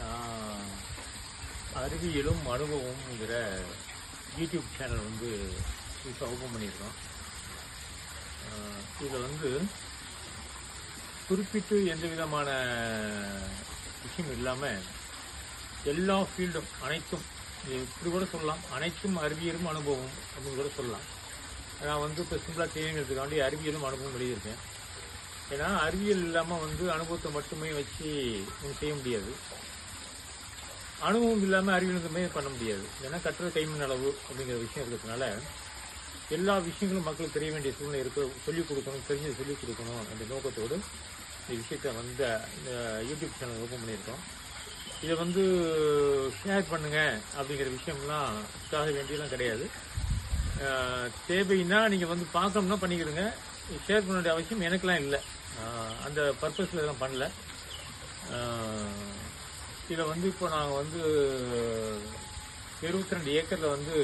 ஆஹ், அறிவியலும் அனுபவம்ங்கிற YouTube channel வந்து இப்போ ஓப்பன் பண்ணியிருக்கோம். இதில் வந்து குறிப்பிட்டு எந்த விதமான விஷயம் இல்லாமல் எல்லா ஃபீல்டும் அனைத்தும் இப்படி கூட சொல்லலாம், அனைத்தும் அறிவியலும் அனுபவம் அப்படின்னு கூட சொல்லலாம். நான் வந்து இப்போ சிம்பிளாக தெரியுங்கிறதுக்காண்டி அறிவியலும் அனுபவம் எழுதியிருக்கேன். ஏன்னா அறிவியல் இல்லாமல் வந்து அனுபவத்தை மட்டுமே வச்சு ஒன்றும் செய்ய முடியாது. அனுபவம் இல்லாமல் அறிவியலுமே பண்ண முடியாது. ஏன்னா கட்டுறது கைமண் அளவு அப்படிங்கிற விஷயம் இருக்கிறதுனால எல்லா விஷயங்களும் மக்களுக்கு தெரிய வேண்டிய சூழ்நிலை இருக்க, சொல்லிக் கொடுக்கணும், தெரிஞ்சு சொல்லிக் கொடுக்கணும் என்ற நோக்கத்தோடு இந்த விஷயத்தை வந்து இந்த யூடியூப் சேனல் ஓப்பன் பண்ணியிருக்கோம். இதை வந்து ஷேர் பண்ணுங்க அப்படிங்கிற விஷயம்லாம் சாக வேண்டியெல்லாம் கிடையாது. தேவைன்னா நீங்கள் வந்து பார்க்கணும்னா பண்ணிக்கிடுங்க. ஷேர் பண்ண வேண்டிய அவசியம் எனக்கெலாம் இல்லை. அந்த பர்பஸில் இதெல்லாம் பண்ணல. இதில் வந்து இப்போ நாங்கள் வந்து 22 ஏக்கரில் வந்து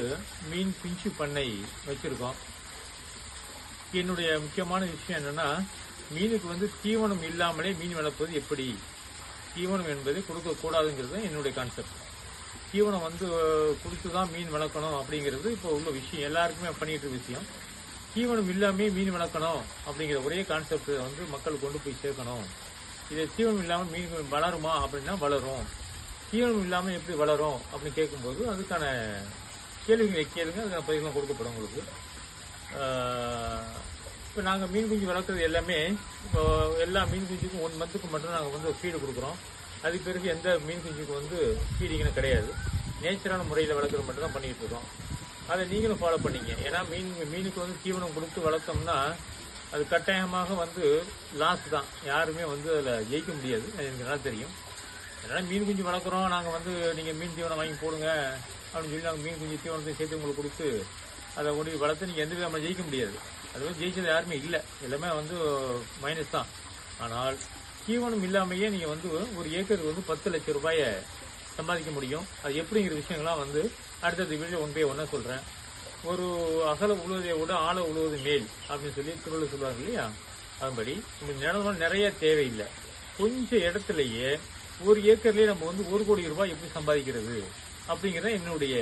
மீன் பிஞ்சு பண்ணை வச்சுருக்கோம். என்னுடைய முக்கியமான விஷயம் என்னென்னா, மீனுக்கு வந்து தீவனம் இல்லாமலே மீன் வளர்ப்பது எப்படி, தீவனம் என்பதை கொடுக்கக்கூடாதுங்கிறது என்னுடைய கான்செப்ட். தீவனம் வந்து கொடுத்து தான் மீன் வளர்க்கணும் அப்படிங்கிறது இப்போ உள்ள விஷயம், எல்லாருக்குமே பண்ணிட்டு இருக்க விஷயம். தீவனம் இல்லாமே மீன் வளர்க்கணும் அப்படிங்கிற ஒரே கான்செப்ட் வந்து மக்களுக்கு கொண்டு போய் சேர்க்கணும். இதை தீவனம் இல்லாமல் மீன் வளருமா அப்படின்னா வளரும். தீவனம் இல்லாமல் எப்படி வளரும் அப்படின்னு கேட்கும்போது அதுக்கான கேள்விகளை கேளுங்க, அதுக்கான பதிலாம் கொடுக்கப்படும் உங்களுக்கு. இப்போ நாங்கள் மீன் குஞ்சு வளர்க்குறது எல்லாமே இப்போ எல்லா மீன் குஞ்சுக்கும் 1 மந்த்துக்கு மட்டும் நாங்கள் வந்து ஃபீடு கொடுக்குறோம். அதுக்கு பிறகு எந்த மீன் குஞ்சுக்கு வந்து ஃபீடிங்னு கிடையாது. நேச்சுரான முறையில் வளர்க்குறது மட்டும் தான் பண்ணிகிட்டு இருக்கோம். அதை நீங்களும் ஃபாலோ பண்ணிங்க. ஏன்னா மீனுக்கு வந்து தீவனம் கொடுத்து வளர்த்தோம்னா அது கட்டாயமாக வந்து லாஸ் தான். யாருமே வந்து அதில் ஜெயிக்க முடியாது, எனக்கு நல்லா தெரியும். அதனால் மீன் குஞ்சு வளர்க்குறோம், நாங்கள் வந்து நீங்கள் மீன் தீவனம் வாங்கி போடுங்க அப்படின்னு சொல்லி நாங்கள் மீன் குஞ்சு தீவனத்தை சேர்த்து உங்களுக்கு கொடுத்து அதை கொண்டு வளர்த்து நீங்கள் எந்த விதமாக ஜெயிக்க முடியாது. அது வந்து ஜெயிச்சது யாருமே இல்லை, எல்லாமே வந்து மைனஸ் தான். ஆனால் தீவனம் இல்லாமையே நீங்கள் வந்து ஒரு ஏக்கருக்கு வந்து 10 லட்சம் ரூபாயை சம்பாதிக்க முடியும். அது எப்படிங்கிற விஷயங்கள்லாம் வந்து அடுத்தது வீடியோ 1 by 1 சொல்கிறேன். ஒரு அகல உழுவதை விட ஆழ உழுவது மேல் அப்படின்னு சொல்லி திருவள்ளுவர் சொல்லுவாங்க இல்லையா, அதுபடி இந்த நிலம் நிறைய தேவையில்லை. கொஞ்சம் இடத்துலையே 1 ஏக்கர்லேயே நம்ம வந்து 1 கோடி ரூபாய் எப்படி சம்பாதிக்கிறது அப்படிங்கிறத என்னுடைய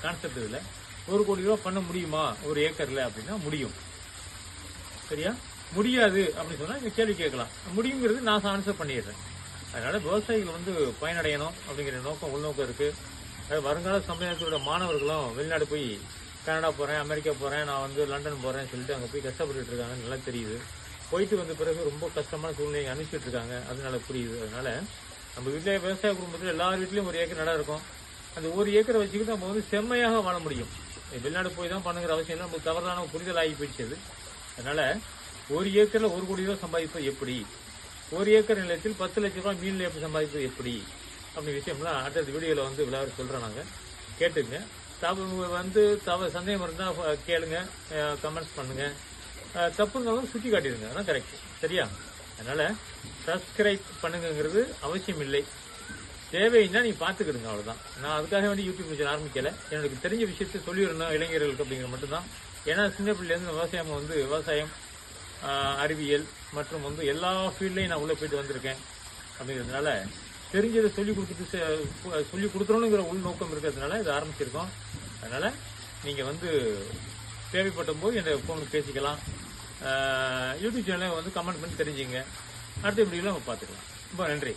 கான்செப்ட். இதில் 1 கோடி ரூபாய் பண்ண முடியுமா ஒரு ஏக்கரில் அப்படின்னா முடியும். சரியா? முடியாது அப்படின்னு சொன்னால் இந்த கேள்வி கேட்கலாம். முடியுங்கிறது நான் ஆன்சர் பண்ணிடுறேன். அதனால் விவசாயிகள் வந்து பயனடையணும் அப்படிங்கிற நோக்கம் உள்நோக்கம் இருக்குது. அது வருங்கால சமுதாயத்தோட மாணவர்களும் வெளிநாடு போய் கனடா போகிறேன், அமெரிக்கா போகிறேன், நான் வந்து லண்டன் போகிறேன்னு சொல்லிட்டு அங்கே போய் கஷ்டப்பட்டுட்டு இருக்காங்க, நல்லா தெரியுது. போயிட்டு வந்த பிறகு ரொம்ப கஷ்டமான சூழ்நிலையை அனுப்பிச்சிட்டு இருக்காங்க, அதனால புரியுது. அதனால் நம்ம வீட்டில் விவசாய குடும்பத்தில் எல்லார் வீட்லேயும் 1 ஏக்கர் நடம் இருக்கும். அந்த 1 ஏக்கரை வச்சுக்கிட்டு நம்ம வந்து செம்மையாக வாழ முடியும். வெளிநாடு போய் தான் பண்ணுங்கிற அவசியம் இல்லை, நமக்கு தவறான புரிதல் ஆகி போயிடுச்சு. அதனால் 1 ஏக்கரில் 1 கோடி ரூபா சம்பாதிப்பது எப்படி, 1 ஏக்கர் நிலத்தில் 10 லட்ச ரூபாய் மீனில் எப்படி சம்பாதிப்பது எப்படி அப்படி விஷயம்லாம் அடுத்த வீடியோவில் வந்து விளையாட சொல்கிறோம். நாங்கள் கேட்டுங்க. சந்தேகம் இருந்தால் கேளுங்க, கமெண்ட்ஸ் பண்ணுங்கள். தப்பு இருந்தாலும் சுட்டி காட்டிடுங்க, அதான் கரெக்ட். சரியா? அதனால் சப்ஸ்கிரைப் பண்ணுங்கிறது அவசியம் இல்லை, தேவைன்னா நீங்கள் பார்த்துக்கிடுங்க, அவ்வளோதான். நான் அதுக்காக வேண்டி யூடியூப் சேனல் ஆரம்பிக்கலை. எனக்கு தெரிஞ்ச விஷயத்தை சொல்லிடணும் இளைஞர்களுக்கு அப்படிங்கிற மட்டும்தான். ஏன்னா சின்ன பிள்ளைலேருந்து விவசாயம் அறிவியல் மற்றும் வந்து எல்லா ஃபீல்ட்லையும் நான் உள்ளே போயிட்டு வந்திருக்கேன். அப்படிங்கிறதுனால தெரிஞ்சதை சொல்லிக் கொடுத்துறோங்கிற உள்நோக்கம் இருக்கிறதுனால இதை ஆரம்பிச்சிருக்கோம். அதனால் நீங்கள் வந்து தேவைப்பட்ட போது என்னை ஃபோனுக்கு பேசிக்கலாம். யூடியூப் சேனலை வந்து கமெண்ட் பண்ணி தெரிஞ்சுங்க. அடுத்த வீடியோவில் நம்ம பார்த்துக்கலாம். ரொம்ப நன்றி.